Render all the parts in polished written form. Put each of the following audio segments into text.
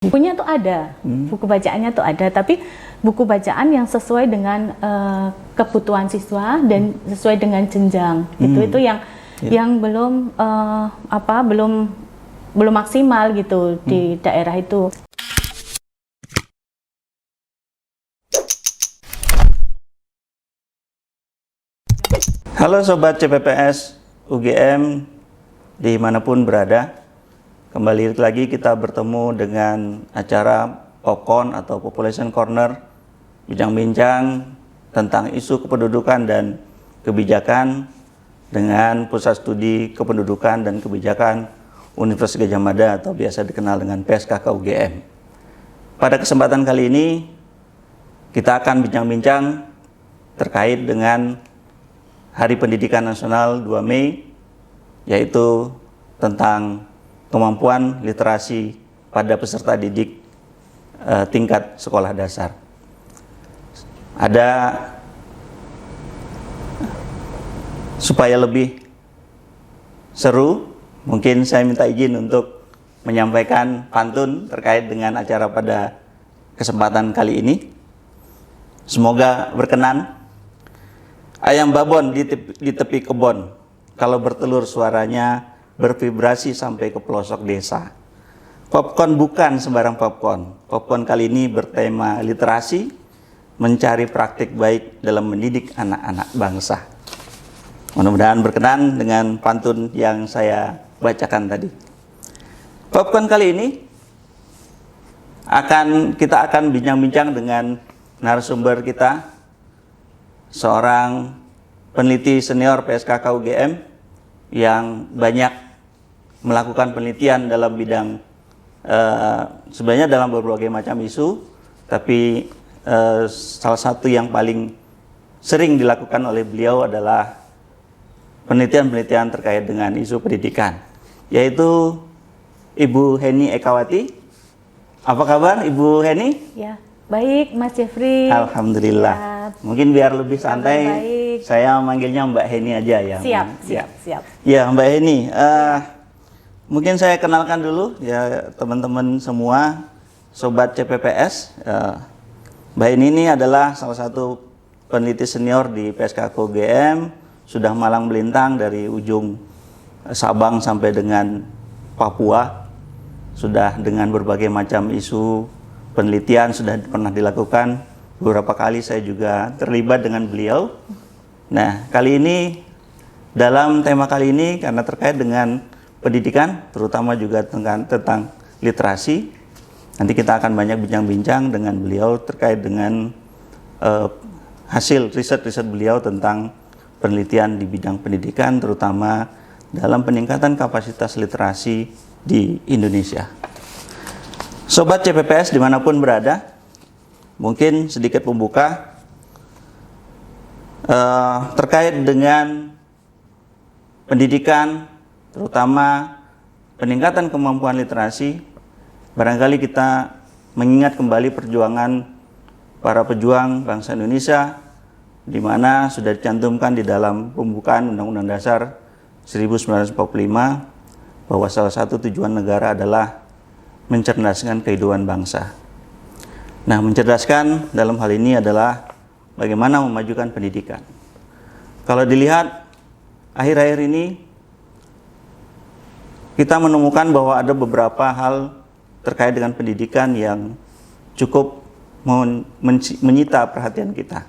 Bukunya tuh ada, buku bacaannya tuh ada, tapi buku bacaan yang sesuai dengan kebutuhan siswa dan sesuai dengan jenjang. Itu yang belum belum maksimal gitu di daerah itu. Halo Sobat CPPS UGM dimanapun berada, kembali lagi kita bertemu dengan acara Popcorn atau Population Corner, bincang-bincang tentang isu kependudukan dan kebijakan dengan Pusat Studi Kependudukan dan Kebijakan Universitas Gadjah Mada atau biasa dikenal dengan PSKK UGM. Pada kesempatan kali ini kita akan bincang-bincang terkait dengan Hari Pendidikan Nasional 2 Mei, yaitu tentang kemampuan literasi pada peserta didik tingkat sekolah dasar. Supaya lebih seru, mungkin saya minta izin untuk menyampaikan pantun terkait dengan acara pada kesempatan kali ini. Semoga berkenan. Ayam babon di tepi kebon, kalau bertelur suaranya bervibrasi sampai ke pelosok desa. Popcorn bukan sembarang popcorn. Popcorn kali ini bertema literasi, mencari praktik baik dalam mendidik anak-anak bangsa. Mudah-mudahan berkenan dengan pantun yang saya bacakan tadi. Popcorn kali ini kita akan bincang-bincang dengan narasumber kita, seorang peneliti senior PSKK UGM yang banyak melakukan penelitian dalam bidang sebenarnya dalam berbagai macam isu, tapi salah satu yang paling sering dilakukan oleh beliau adalah penelitian-penelitian terkait dengan isu pendidikan, yaitu Ibu Heni Ekawati. Apa kabar Ibu Heni? Ya, baik Mas Jeffrey. Alhamdulillah. Ya. Mungkin biar lebih santai, saya manggilnya Mbak Heni aja ya. Siap. Ya Mbak Heni, mungkin saya kenalkan dulu ya teman-teman semua, Sobat CPPS. Mbak Heni ini adalah salah satu peneliti senior di PSKK UGM, sudah malang melintang dari ujung Sabang sampai dengan Papua, sudah dengan berbagai macam isu penelitian sudah pernah dilakukan. Beberapa kali saya juga terlibat dengan beliau. Nah, kali ini dalam tema kali ini karena terkait dengan pendidikan, terutama juga tentang literasi, nanti kita akan banyak bincang-bincang dengan beliau terkait dengan hasil riset-riset beliau tentang penelitian di bidang pendidikan, terutama dalam peningkatan kapasitas literasi di Indonesia. Sobat CPPS dimanapun berada, mungkin sedikit pembuka terkait dengan pendidikan, terutama peningkatan kemampuan literasi. Barangkali kita mengingat kembali perjuangan para pejuang bangsa Indonesia, di mana sudah dicantumkan di dalam pembukaan Undang-Undang Dasar 1945 bahwa salah satu tujuan negara adalah mencerdaskan kehidupan bangsa. Nah, mencerdaskan dalam hal ini adalah bagaimana memajukan pendidikan. Kalau dilihat akhir-akhir ini, kita menemukan bahwa ada beberapa hal terkait dengan pendidikan yang cukup menyita perhatian kita.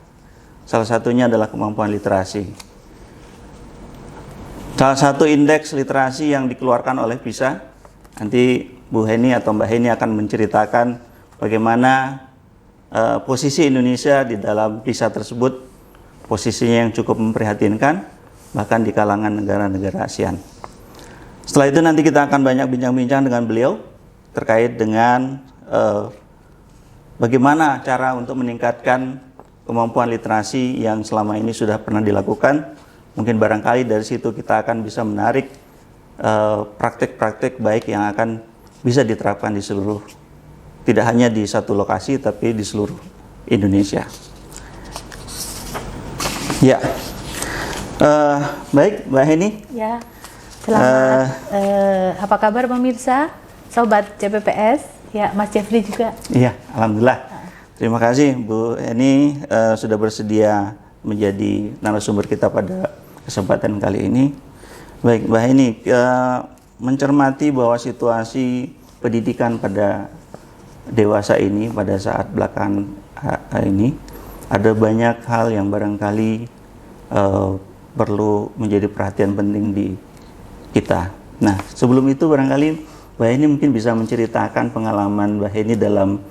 Salah satunya adalah kemampuan literasi. Salah satu indeks literasi yang dikeluarkan oleh PISA, nanti Bu Heni atau Mbak Heni akan menceritakan bagaimana posisi Indonesia di dalam PISA tersebut, posisinya yang cukup memprihatinkan, bahkan di kalangan negara-negara ASEAN. Setelah itu nanti kita akan banyak bincang-bincang dengan beliau terkait dengan bagaimana cara untuk meningkatkan kemampuan literasi yang selama ini sudah pernah dilakukan. Mungkin barangkali dari situ kita akan bisa menarik praktek-praktek baik yang akan bisa diterapkan di seluruh, tidak hanya di satu lokasi, tapi di seluruh Indonesia. Ya, baik Mbak Heni. Ya, selamat. Apa kabar pemirsa, Sobat CPPS? Ya, Mas Jeffrey juga. Iya, alhamdulillah. Terima kasih Bu Eni sudah bersedia menjadi narasumber kita pada kesempatan kali ini. Baik, Mbak Eni, mencermati bahwa situasi pendidikan pada dewasa ini pada saat belakangan ini ada banyak hal yang barangkali perlu menjadi perhatian penting di kita. Nah, sebelum itu barangkali Mbak Eni mungkin bisa menceritakan pengalaman Mbak Eni dalam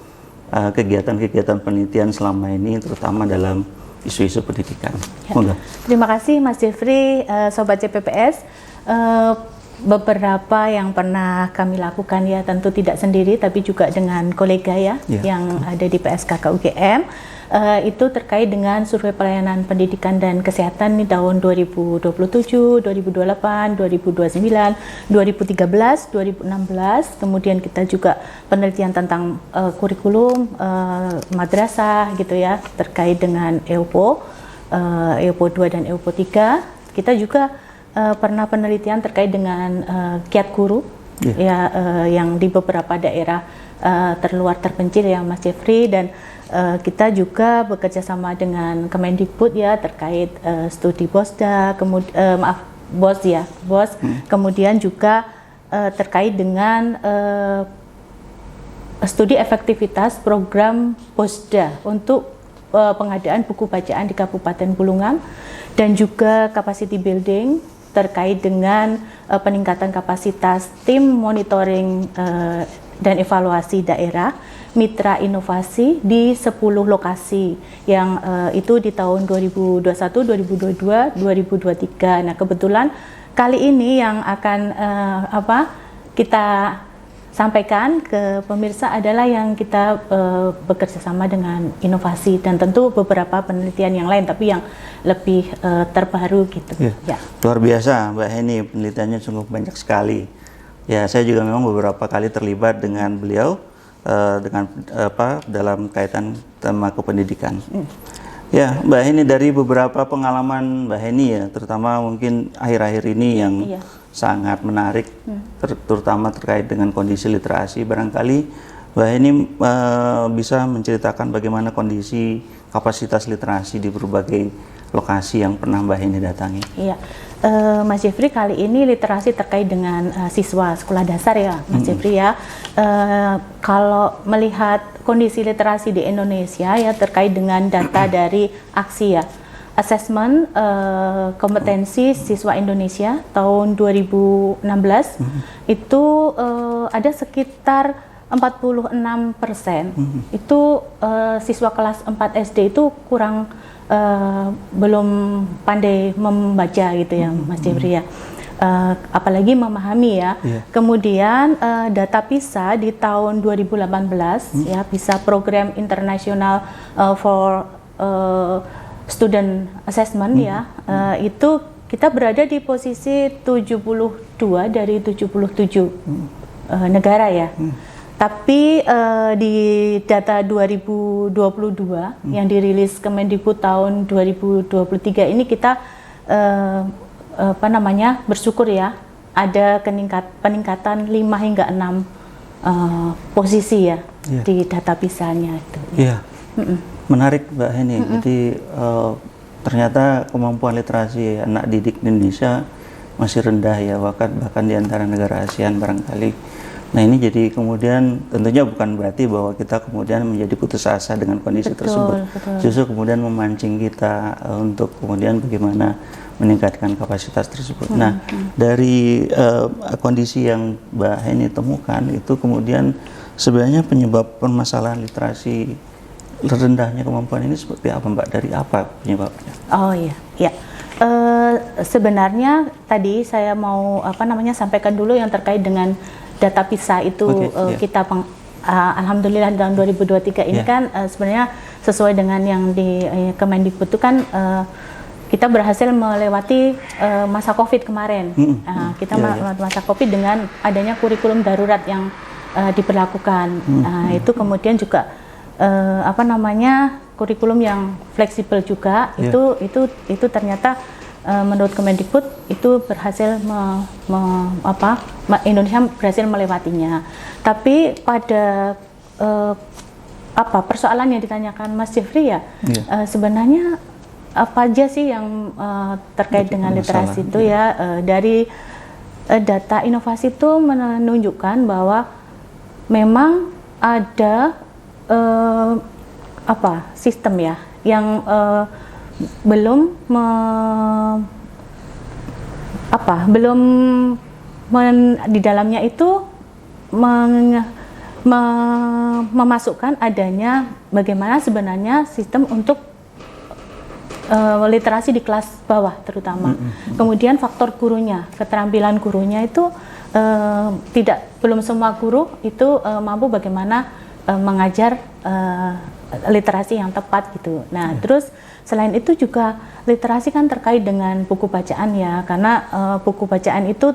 kegiatan-kegiatan penelitian selama ini, terutama dalam isu-isu pendidikan. Ya. Terima kasih Mas Jeffrey, Sobat CPPS. Beberapa yang pernah kami lakukan ya, tentu tidak sendiri, tapi juga dengan kolega ya, yang ada di PSKK UGM. Itu terkait dengan survei pelayanan pendidikan dan kesehatan di tahun 2027, 2028, 2029, 2013, 2016. Kemudian kita juga penelitian tentang kurikulum madrasah gitu ya, terkait dengan EUPO 2 dan EUPO 3. Kita juga pernah penelitian terkait dengan kiat guru yang di beberapa daerah terluar terpencil ya Mas Jeffrey, dan kita juga bekerja sama dengan Kemendikbud ya terkait studi BOSDA, kemudian juga terkait dengan studi efektivitas program BOSDA untuk pengadaan buku bacaan di Kabupaten Bulungan, dan juga capacity building terkait dengan peningkatan kapasitas tim monitoring dan evaluasi daerah mitra inovasi di 10 lokasi yang itu di tahun 2021, 2022, 2023. Nah, kebetulan kali ini yang akan kita sampaikan ke pemirsa adalah yang kita bekerja sama dengan inovasi, dan tentu beberapa penelitian yang lain tapi yang lebih terbaru gitu. Ya. Luar biasa Mbak Heni, penelitiannya sungguh banyak sekali. Ya, saya juga memang beberapa kali terlibat dengan beliau dalam kaitan tema kependidikan. Ya, Mbak Heni, dari beberapa pengalaman Mbak Heni ya, terutama mungkin akhir-akhir ini yang sangat menarik, terutama terkait dengan kondisi literasi. Barangkali Mbak Heni bisa menceritakan bagaimana kondisi kapasitas literasi di berbagai lokasi yang pernah Mbak Heni datangi. Iya. Mas Jeffrey, kali ini literasi terkait dengan siswa sekolah dasar ya Mas Jeffrey ya. Kalau melihat kondisi literasi di Indonesia ya terkait dengan data dari AKSI ya, Asesmen Kompetensi Siswa Indonesia tahun 2016 itu ada sekitar 46% itu siswa kelas 4 SD itu kurang belum pandai membaca gitu ya Mas Jeffrey ya, apalagi memahami ya. Kemudian data PISA di tahun 2018 ya, PISA Program International for Student Assessment ya, itu kita berada di posisi 72 dari 77 negara ya. Tapi di data 2022 yang dirilis Kemendikbud tahun 2023 ini kita bersyukur ya, ada peningkatan 5 hingga 6 posisi ya di data PISA-nya itu. Iya. Menarik Mbak Heni. Jadi ternyata kemampuan literasi anak didik di Indonesia masih rendah ya, bahkan di antara negara ASEAN barangkali. Nah, ini jadi kemudian tentunya bukan berarti bahwa kita kemudian menjadi putus asa dengan kondisi tersebut. Justru kemudian memancing kita untuk kemudian bagaimana meningkatkan kapasitas tersebut. Nah, dari kondisi yang Mbak Heni temukan itu kemudian sebenarnya penyebab permasalahan literasi rendahnya kemampuan ini seperti apa Mbak? Dari apa penyebabnya? Oh iya, ya. Sebenarnya tadi saya mau sampaikan dulu yang terkait dengan data PISA itu. Kita alhamdulillah tahun 2023 ini kan sebenarnya sesuai dengan yang di Kemendikbud itu kan kita berhasil melewati masa COVID kemarin. Kita masa COVID dengan adanya kurikulum darurat yang diberlakukan. Itu kemudian juga kurikulum yang fleksibel juga. Itu ternyata menurut Kemendikbud itu berhasil Indonesia berhasil melewatinya. Tapi pada persoalan yang ditanyakan Mas Jeffrey ya, sebenarnya apa aja sih yang terkait dengan literasi itu ya, dari data inovasi itu menunjukkan bahwa memang ada sistem ya yang belum di dalamnya itu memasukkan adanya bagaimana sebenarnya sistem untuk literasi di kelas bawah terutama. Kemudian faktor gurunya, keterampilan gurunya itu belum semua guru itu mampu bagaimana mengajar literasi yang tepat gitu. Nah, terus selain itu juga literasi kan terkait dengan buku bacaan ya, karena buku bacaan itu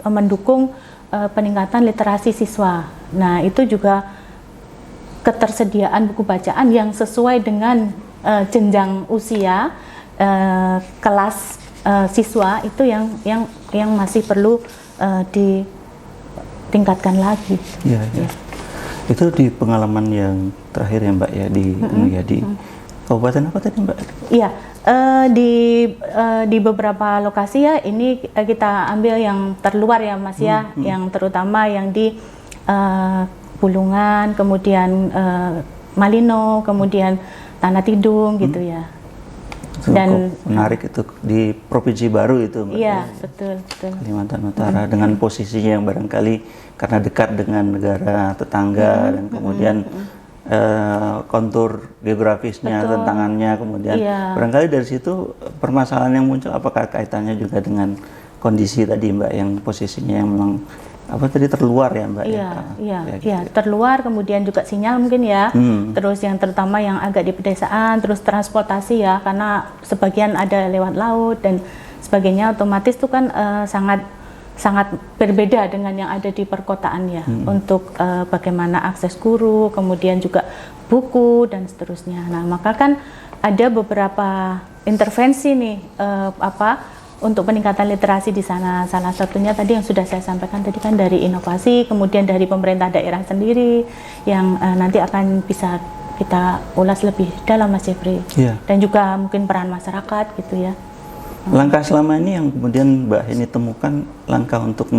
mendukung peningkatan literasi siswa. Nah, itu juga ketersediaan buku bacaan yang sesuai dengan jenjang usia kelas siswa itu yang masih perlu ditingkatkan lagi. Ya. Itu di pengalaman yang terakhir ya Mbak ya di kabupaten apa tadi Mbak? Iya, di beberapa lokasi ya, ini kita ambil yang terluar ya Mas ya, yang terutama yang di Bulungan, kemudian Malino, kemudian Tanah Tidung gitu ya. Dan menarik itu di provinsi baru itu Mbak. Iya, betul. Kalimantan Utara dengan posisinya yang barangkali karena dekat dengan negara tetangga dan kemudian kontur geografisnya, tantangannya, kemudian barangkali dari situ permasalahan yang muncul apakah kaitannya juga dengan kondisi tadi Mbak yang posisinya yang memang terluar ya Mbak? Iya, terluar, kemudian juga sinyal mungkin ya, terus yang terutama yang agak di pedesaan, terus transportasi ya, karena sebagian ada lewat laut dan sebagainya, otomatis itu kan sangat berbeda dengan yang ada di perkotaan ya, untuk bagaimana akses guru, kemudian juga buku dan seterusnya. Nah, maka kan ada beberapa intervensi nih untuk peningkatan literasi di sana. Salah satunya tadi yang sudah saya sampaikan tadi kan dari inovasi, kemudian dari pemerintah daerah sendiri yang nanti akan bisa kita ulas lebih dalam Mas Jeffrey. Dan juga mungkin peran masyarakat gitu ya. Langkah selama ini yang kemudian Mbak Heni temukan, langkah untuk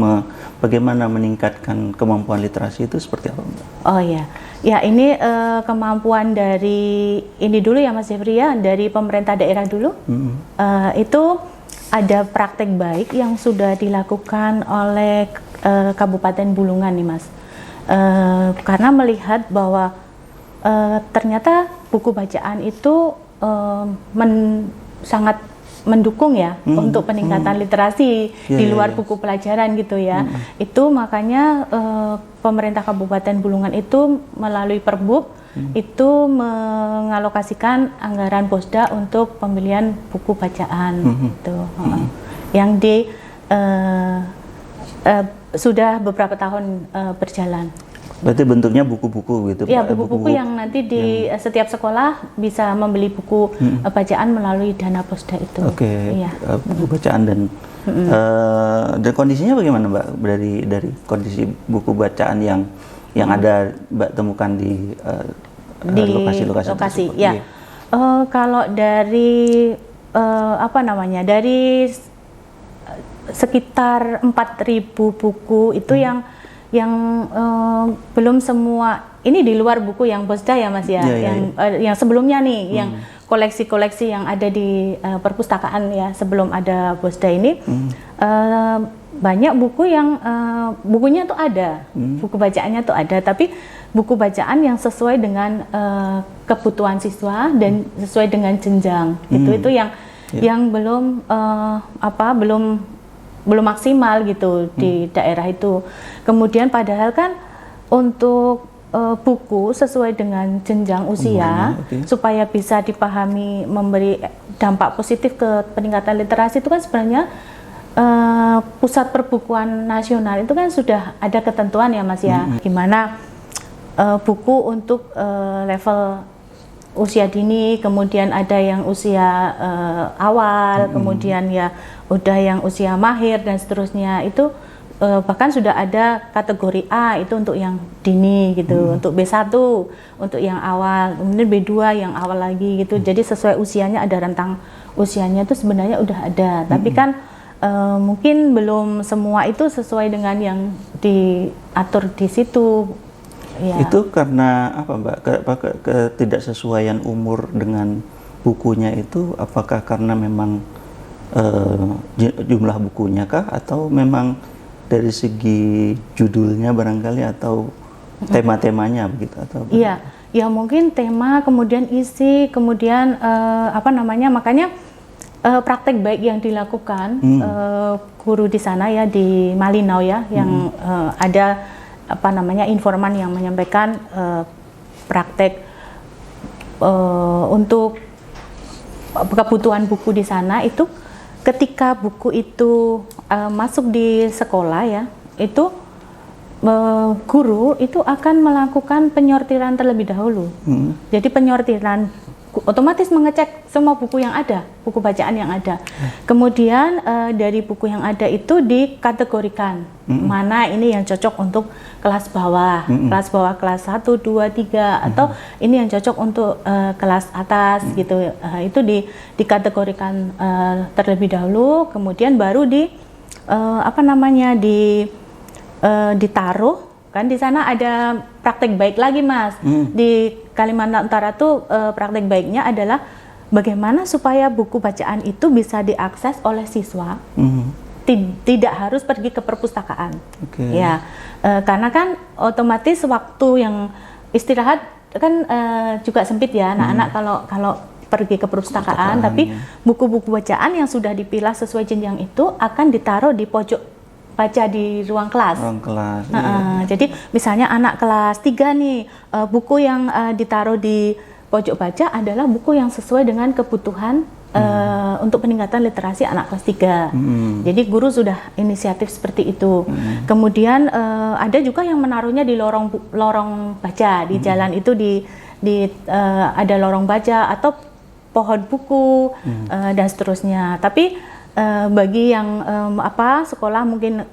bagaimana meningkatkan kemampuan literasi itu seperti apa Mbak? Oh ya ini kemampuan dari ini dulu ya Mas Jeffrey ya, dari pemerintah daerah dulu. Itu ada praktek baik yang sudah dilakukan oleh Kabupaten Bulungan nih Mas, karena melihat bahwa ternyata buku bacaan itu sangat mendukung ya untuk peningkatan literasi di luar buku pelajaran gitu ya. Itu makanya pemerintah Kabupaten Bulungan itu melalui Perbub itu mengalokasikan anggaran Posda untuk pembelian buku bacaan gitu, yang sudah beberapa tahun berjalan. Berarti bentuknya buku-buku gitu? Iya, buku-buku yang nanti di setiap sekolah bisa membeli buku bacaan melalui dana Posda itu. Buku bacaan dan kondisinya bagaimana Mbak dari kondisi buku bacaan yang ada Mbak temukan di lokasi-lokasi ya. Kalau dari dari sekitar 4.000 buku itu yang belum semua, ini di luar buku yang Posda ya Mas ya, yang sebelumnya nih, yang koleksi-koleksi yang ada di perpustakaan ya sebelum ada Posda ini, banyak buku yang bukunya tuh ada, buku bacaannya tuh ada, tapi buku bacaan yang sesuai dengan kebutuhan siswa dan sesuai dengan jenjang itu yang belum belum maksimal gitu di daerah itu. Kemudian padahal kan untuk buku sesuai dengan jenjang usia supaya bisa dipahami, memberi dampak positif ke peningkatan literasi itu kan sebenarnya Pusat Perbukuan Nasional itu kan sudah ada ketentuan ya Mas ya, gimana buku untuk level usia dini, kemudian ada yang usia awal, kemudian ya udah yang usia mahir dan seterusnya. Itu bahkan sudah ada kategori A itu untuk yang dini gitu, untuk B1 untuk yang awal, kemudian B2 yang awal lagi gitu. Jadi sesuai usianya, ada rentang usianya itu sebenarnya udah ada. Tapi kan mungkin belum semua itu sesuai dengan yang diatur di situ. Ya. Itu karena apa Mbak? Ketidaksesuaian umur dengan bukunya itu, apakah karena memang jumlah bukunya kah, atau memang dari segi judulnya barangkali, atau tema-temanya begitu, atau iya, ya mungkin tema, kemudian isi, kemudian apa namanya, makanya praktek baik yang dilakukan guru di sana ya, di Malinau ya, yang ada apa namanya informan yang menyampaikan praktek untuk kebutuhan buku di sana itu. Ketika buku itu masuk di sekolah ya, itu guru itu akan melakukan penyortiran terlebih dahulu. Jadi penyortiran otomatis mengecek semua buku yang ada, buku bacaan yang ada. Kemudian dari buku yang ada itu dikategorikan mana ini yang cocok untuk kelas bawah, kelas 1, 2, 3, atau ini yang cocok untuk kelas atas gitu. Itu dikategorikan terlebih dahulu, kemudian baru apa namanya ditaruh. Kan di sana ada praktek baik lagi Mas. Di Kalimantan Utara tuh praktek baiknya adalah bagaimana supaya buku bacaan itu bisa diakses oleh siswa, tidak harus pergi ke perpustakaan. Ya, karena kan otomatis waktu yang istirahat kan juga sempit ya anak-anak kalau pergi ke perpustakaan. Tapi buku-buku bacaan yang sudah dipilah sesuai jenjang itu akan ditaruh di pojok baca di ruang kelas. Iya. Jadi misalnya anak kelas 3 nih, buku yang ditaruh di pojok baca adalah buku yang sesuai dengan kebutuhan untuk peningkatan literasi anak kelas 3. Jadi guru sudah inisiatif seperti itu. Kemudian ada juga yang menaruhnya di lorong baca di jalan itu, ada lorong baca atau pohon buku dan seterusnya. Tapi bagi yang sekolah mungkin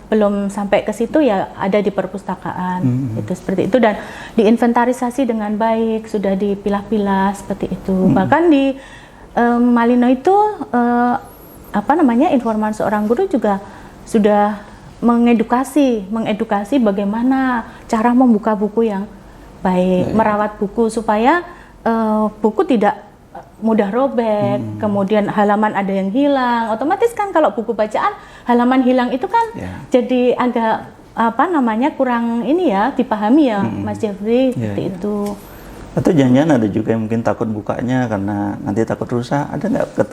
belum sampai ke situ ya, ada di perpustakaan. Itu seperti itu, dan diinventarisasi dengan baik, sudah dipilah-pilah seperti itu. Bahkan di Malinau itu apa namanya, informan seorang guru juga sudah mengedukasi bagaimana cara membuka buku yang baik, merawat buku supaya buku tidak mudah robek, kemudian halaman ada yang hilang. Otomatis kan kalau buku bacaan halaman hilang itu kan jadi agak apa namanya, kurang ini ya dipahami ya Mas Jeffrey, seperti itu. Atau jangan-jangan ada juga yang mungkin takut bukanya karena nanti takut rusak. Ada nggak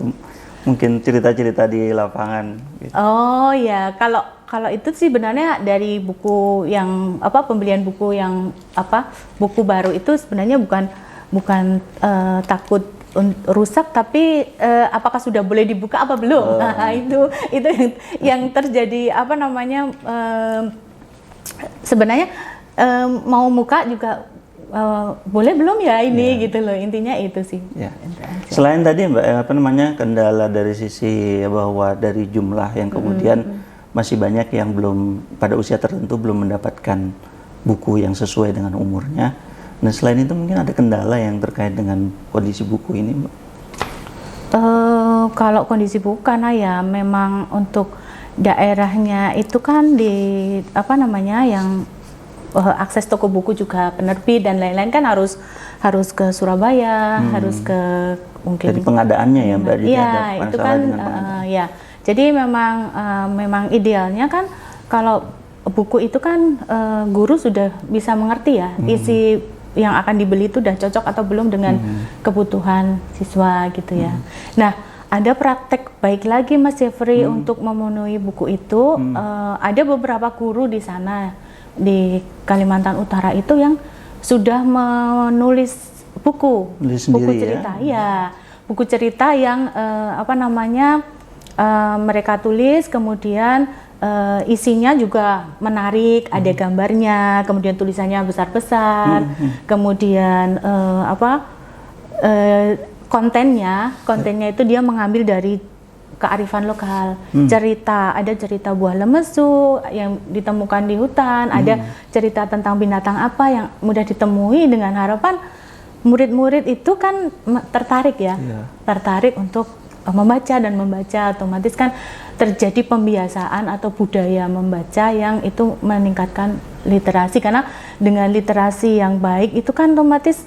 mungkin cerita-cerita di lapangan gitu? Oh ya, kalau itu sih sebenarnya dari buku yang pembelian buku yang buku baru itu sebenarnya bukan takut rusak, tapi apakah sudah boleh dibuka apa belum? Nah, itu yang terjadi apa namanya, sebenarnya mau muka juga boleh belum ya ini gitu loh, intinya itu sih. Selain tadi Mbak, apa namanya, kendala dari sisi bahwa dari jumlah yang kemudian masih banyak yang belum pada usia tertentu belum mendapatkan buku yang sesuai dengan umurnya. Nah, selain itu mungkin ada kendala yang terkait dengan kondisi buku ini, Mbak? Kalau kondisi buku, karena ya memang untuk daerahnya itu kan di apa namanya, yang akses toko buku juga penerbit dan lain-lain kan harus ke Surabaya, harus ke mungkin. Jadi pengadaannya ya Mbak? Iya, itu kan ya. Jadi memang idealnya kan kalau buku itu kan guru sudah bisa mengerti ya isi yang akan dibeli itu udah cocok atau belum dengan kebutuhan siswa gitu ya. Nah, ada praktek baik lagi Mas Jeffrey untuk memenuhi buku itu. Ada beberapa guru di sana di Kalimantan Utara itu yang sudah menulis buku cerita ya, buku cerita yang apa namanya, mereka tulis, kemudian isinya juga menarik, ada gambarnya, kemudian tulisannya besar-besar, kemudian kontennya itu dia mengambil dari kearifan lokal, ada cerita buah lemesu yang ditemukan di hutan, ada cerita tentang binatang apa yang mudah ditemui, dengan harapan murid-murid itu kan tertarik tertarik untuk membaca, dan membaca otomatis kan terjadi pembiasaan atau budaya membaca yang itu meningkatkan literasi, karena dengan literasi yang baik itu kan otomatis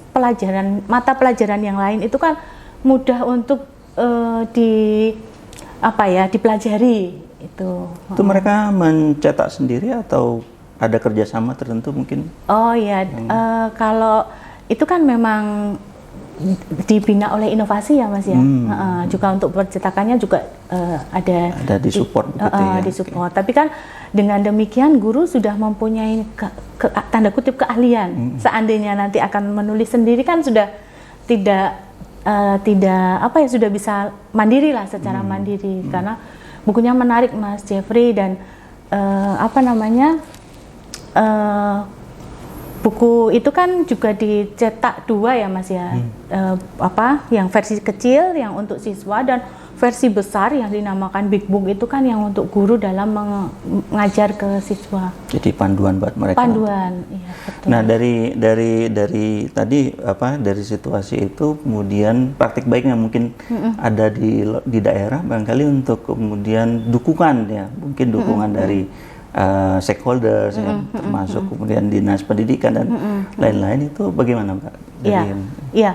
mata pelajaran yang lain itu kan mudah untuk dipelajari itu. Itu mereka mencetak sendiri atau ada kerjasama tertentu mungkin? Oh iya, kalau itu kan memang dibina oleh inovasi ya Mas ya. Juga untuk percetakannya juga ada disupport begitu ya. Disupport. Tapi kan dengan demikian guru sudah mempunyai tanda kutip keahlian. Seandainya nanti akan menulis sendiri kan sudah tidak sudah bisa mandiri lah, secara mandiri, karena bukunya menarik Mas Jeffrey, dan buku itu kan juga dicetak 2 ya Mas ya, yang versi kecil yang untuk siswa, dan versi besar yang dinamakan Big Book itu kan yang untuk guru dalam mengajar ke siswa. Jadi panduan buat mereka. Panduan, iya betul. Nah dari tadi dari situasi itu kemudian praktik baiknya mungkin ada di daerah barangkali untuk kemudian dukungan ya, mungkin dukungan dari stakeholders ya, termasuk kemudian dinas pendidikan dan lain-lain, itu bagaimana Mbak? Iya.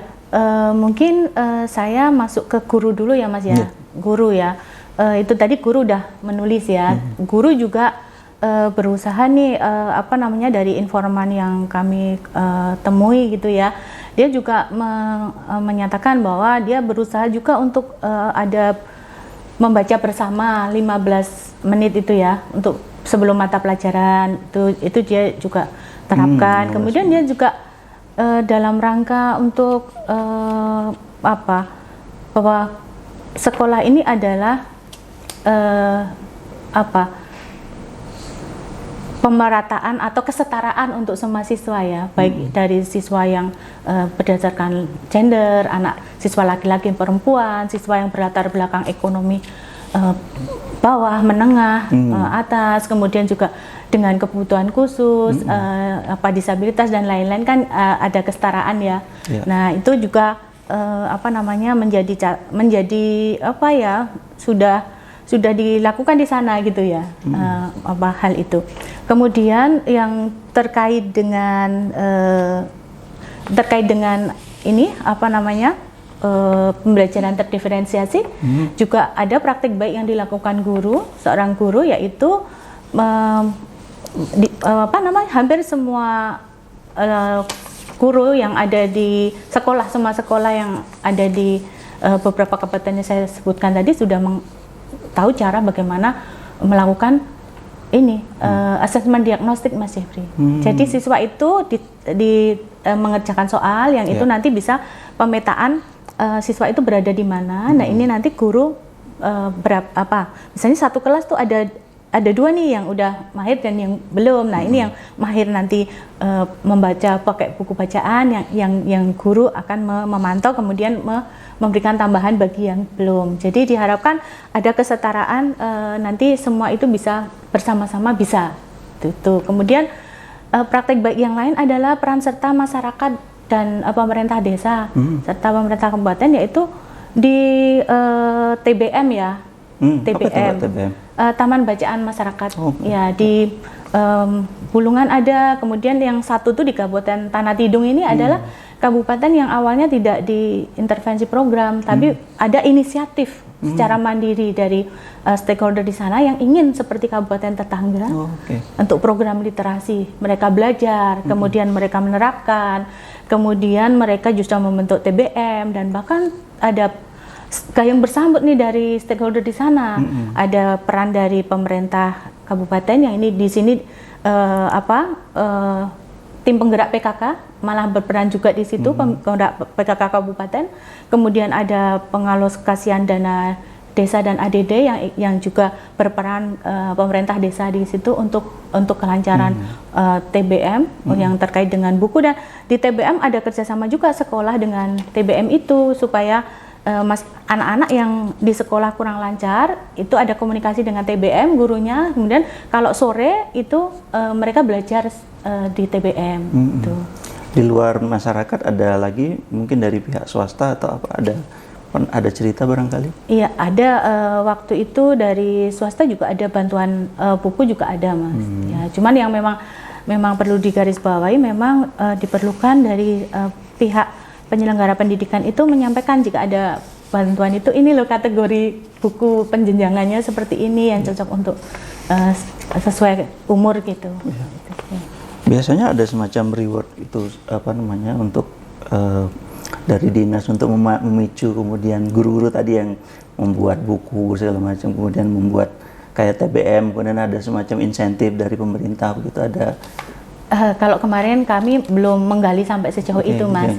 Mungkin saya masuk ke guru dulu ya Mas ya. Guru ya, itu tadi guru udah menulis ya. Guru juga berusaha nih dari informan yang kami temui gitu ya. Dia juga menyatakan bahwa dia berusaha juga untuk ada membaca bersama 15 menit itu ya, untuk sebelum mata pelajaran itu dia juga terapkan. Kemudian dia juga dalam rangka untuk bahwa sekolah ini adalah pemerataan atau kesetaraan untuk semua siswa ya, baik dari siswa yang berdasarkan gender, anak siswa laki-laki, perempuan, siswa yang berlatar belakang ekonomi bawah, menengah, atas, kemudian juga dengan kebutuhan khusus, disabilitas dan lain-lain kan ada kesetaraan ya. Nah itu juga menjadi sudah dilakukan di sana gitu ya, hal itu. Kemudian yang terkait dengan ini pembelajaran terdiferensiasi, juga ada praktik baik yang dilakukan seorang guru, yaitu hampir semua guru yang ada di semua sekolah yang ada di beberapa kabupaten yang saya sebutkan tadi sudah tahu cara bagaimana melakukan asesmen diagnostik Mas Jeffrey. Jadi siswa itu mengerjakan soal yang itu nanti bisa pemetaan siswa itu berada di mana. Nah ini nanti guru misalnya satu kelas tuh ada 2 nih yang udah mahir dan yang belum. Nah ini yang mahir nanti membaca pakai buku bacaan, yang guru akan memantau, kemudian memberikan tambahan bagi yang belum. Jadi diharapkan ada kesetaraan, nanti semua itu bisa bersama-sama bisa. Itu. Kemudian praktek baik yang lain adalah peran serta masyarakat dan pemerintah desa serta pemerintah kabupaten, yaitu di TBM ya. TBM. Taman Bacaan Masyarakat. Ya, di Bulungan ada, kemudian yang satu tuh di Kabupaten Tanah Tidung ini adalah kabupaten yang awalnya tidak diintervensi program, tapi ada inisiatif secara mandiri dari stakeholder di sana yang ingin seperti kabupaten tetangga untuk program literasi. Mereka belajar, kemudian mereka menerapkan, kemudian mereka justru membentuk TBM, dan bahkan ada gayung bersambut nih dari stakeholder di sana. Ada peran dari pemerintah kabupaten yang ini di sini tim penggerak PKK malah berperan juga di situ, penggerak PKK kabupaten. Kemudian ada pengalokasian dana desa dan ADD yang juga berperan pemerintah desa di situ untuk kelancaran TBM yang terkait dengan buku, dan di TBM ada kerjasama juga sekolah dengan TBM itu supaya anak-anak yang di sekolah kurang lancar itu ada komunikasi dengan TBM gurunya, kemudian kalau sore itu mereka belajar di TBM. Gitu. Di luar masyarakat ada lagi mungkin dari pihak swasta atau apa, ada cerita barangkali? Iya, ada waktu itu dari swasta juga ada bantuan buku juga ada, Mas. Ya, cuman yang memang perlu digarisbawahi memang diperlukan dari pihak penyelenggara pendidikan itu menyampaikan jika ada bantuan itu, ini loh kategori buku penjenjangannya seperti ini yang cocok untuk sesuai umur gitu. Ya. Biasanya ada semacam reward itu apa namanya untuk dari dinas untuk memicu kemudian guru-guru tadi yang membuat buku segala macam, kemudian membuat kayak TBM, kemudian ada semacam insentif dari pemerintah begitu, ada? Kalau kemarin kami belum menggali sampai sejauh itu, Mas.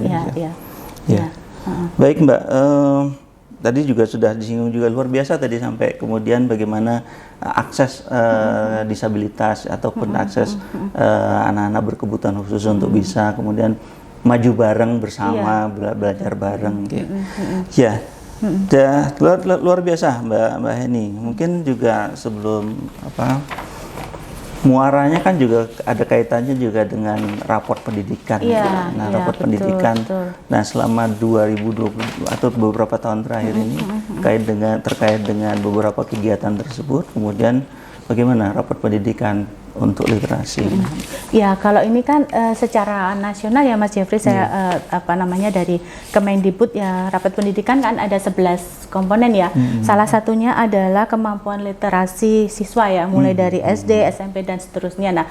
Ya. Baik, Mbak. Tadi juga sudah disinggung juga luar biasa tadi sampai kemudian bagaimana akses disabilitas ataupun akses anak-anak berkebutuhan khusus untuk bisa kemudian maju bareng bersama, belajar bareng gitu. Ya, luar biasa Mbak Heni. Mungkin juga sebelum muaranya kan juga ada kaitannya juga dengan raport pendidikan. Raport pendidikan. Betul. Nah, selama 2020 atau beberapa tahun terakhir ini terkait dengan beberapa kegiatan tersebut, kemudian bagaimana raport pendidikan untuk literasi? Ya, kalau ini kan secara nasional ya Mas Jeffrey, saya dari Kemendikbud ya, rapat pendidikan kan ada 11 komponen ya. Salah satunya adalah kemampuan literasi siswa ya, mulai dari SD, SMP dan seterusnya. Nah,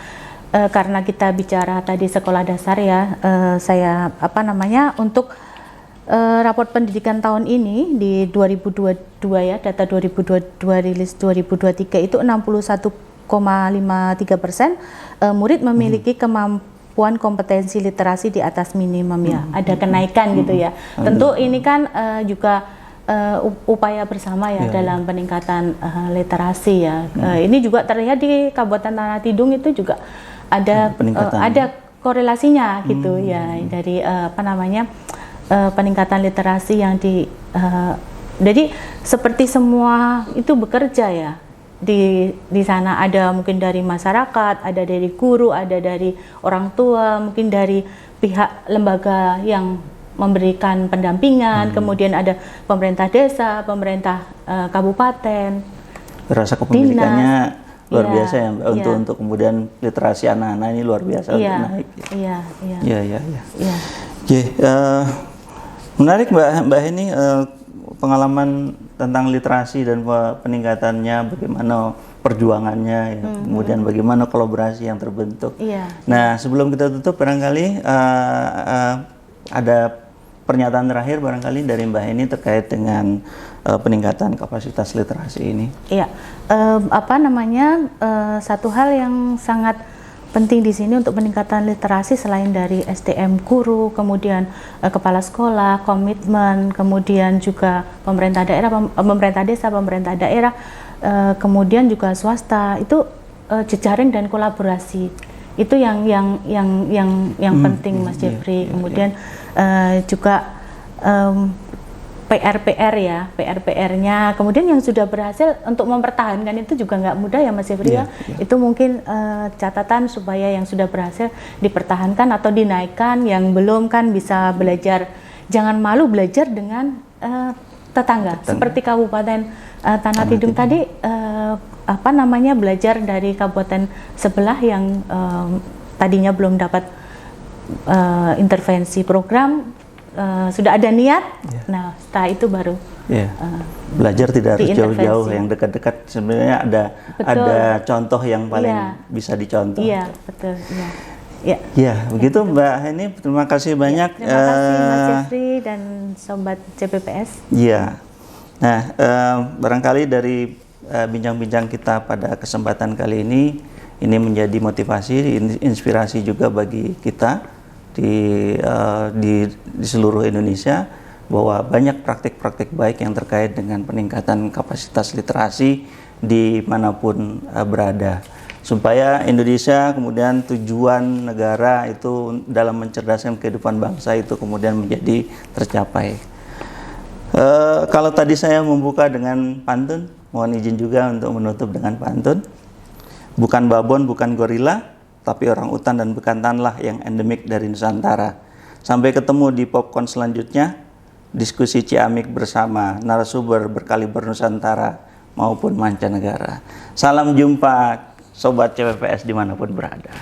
karena kita bicara tadi sekolah dasar ya, saya untuk raport pendidikan tahun ini di 2022 ya, data 2022 rilis 2023 itu 61,53% murid memiliki kemampuan kompetensi literasi di atas minimum ya. Ada kenaikan gitu ya. Tentu ini kan juga upaya bersama ya dalam peningkatan literasi ya. Ini juga terlihat di Kabupaten Tanah Tidung itu juga ada korelasinya gitu ya, dari peningkatan literasi yang jadi seperti semua itu bekerja ya. Di sana ada mungkin dari masyarakat, ada dari guru, ada dari orang tua, mungkin dari pihak lembaga yang memberikan pendampingan, kemudian ada pemerintah desa, pemerintah kabupaten. Rasa kepemilikannya luar biasa ya Mbak, untuk kemudian literasi anak-anak ini luar biasa untuk naik. Menarik Mbak Heni, pengalaman tentang literasi dan peningkatannya, bagaimana perjuangannya, ya. Kemudian bagaimana kolaborasi yang terbentuk. Nah, sebelum kita tutup, barangkali ada pernyataan terakhir barangkali dari Mbak Heni terkait dengan peningkatan kapasitas literasi ini. Satu hal yang sangat penting di sini untuk peningkatan literasi selain dari SDM guru, kemudian kepala sekolah, komitmen, kemudian juga pemerintah daerah, pemerintah desa, pemerintah daerah, kemudian juga swasta, itu jejaring dan kolaborasi. Itu yang penting Mas Jeffrey. Kemudian juga PR-nya, kemudian yang sudah berhasil untuk mempertahankan itu juga nggak mudah ya Mas Jeffrey ya. Itu mungkin catatan supaya yang sudah berhasil dipertahankan atau dinaikkan, yang belum kan bisa belajar, jangan malu belajar dengan tetangga. Seperti Kabupaten Tanah Tidung tadi, belajar dari kabupaten sebelah yang tadinya belum dapat intervensi program, sudah ada niat. Nah, setelah itu baru belajar tidak harus jauh-jauh, yang dekat-dekat sebenarnya ada contoh yang paling bisa dicontoh. Iya, betul. Begitu Mbak Heni, terima kasih banyak. Terima kasih Mas Jeffrey dan Sobat CPPS. Nah, barangkali dari bincang-bincang kita pada kesempatan kali ini menjadi motivasi, inspirasi juga bagi kita di seluruh Indonesia, bahwa banyak praktik-praktik baik yang terkait dengan peningkatan kapasitas literasi dimanapun berada, supaya Indonesia kemudian tujuan negara itu dalam mencerdaskan kehidupan bangsa itu kemudian menjadi tercapai. Kalau tadi saya membuka dengan pantun, mohon izin juga untuk menutup dengan pantun. Bukan babon, bukan gorila, tapi orang utan dan bekantanlah yang endemik dari Nusantara. Sampai ketemu di popcorn selanjutnya, diskusi Ciamik bersama narasumber berkaliber Nusantara maupun mancanegara. Salam jumpa Sobat CPPS dimanapun berada.